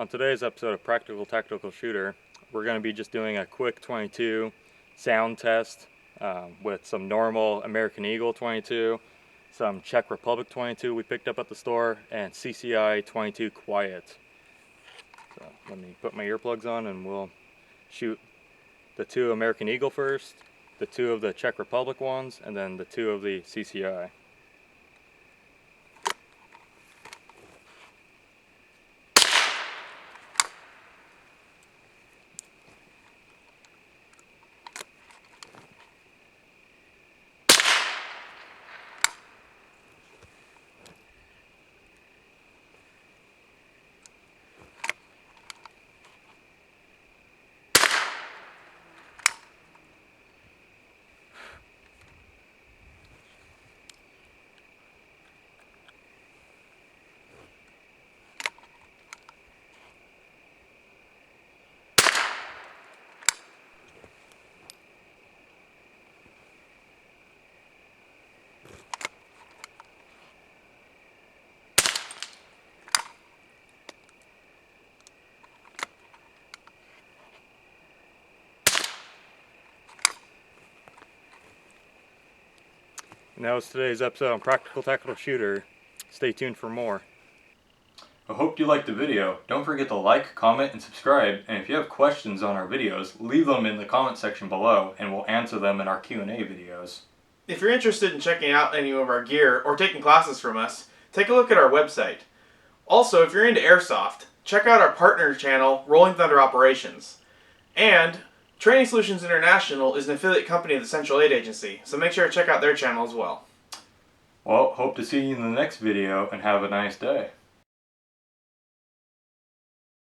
On today's episode of Practical Tactical Shooter, we're going to be just doing a quick 22 sound test with some normal American Eagle 22, some Czech Republic 22 we picked up at the store, and CCI 22 Quiet. So let me put my earplugs on and we'll shoot the two American Eagle first, the two of the Czech Republic ones, and then the two of the CCI. And that was today's episode on Practical Tactical Shooter. Stay tuned for more. I hope you liked the video. Don't forget to like, comment, and subscribe. And if you have questions on our videos, leave them in the comment section below and we'll answer them in our Q&A videos. If you're interested in checking out any of our gear or taking classes from us, take a look at our website. Also, if you're into airsoft, check out our partner channel, Rolling Thunder Operations. And Training Solutions International is an affiliate company of the Central Aid Agency, so make sure to check out their channel as well. Well, hope to see you in the next video and have a nice day.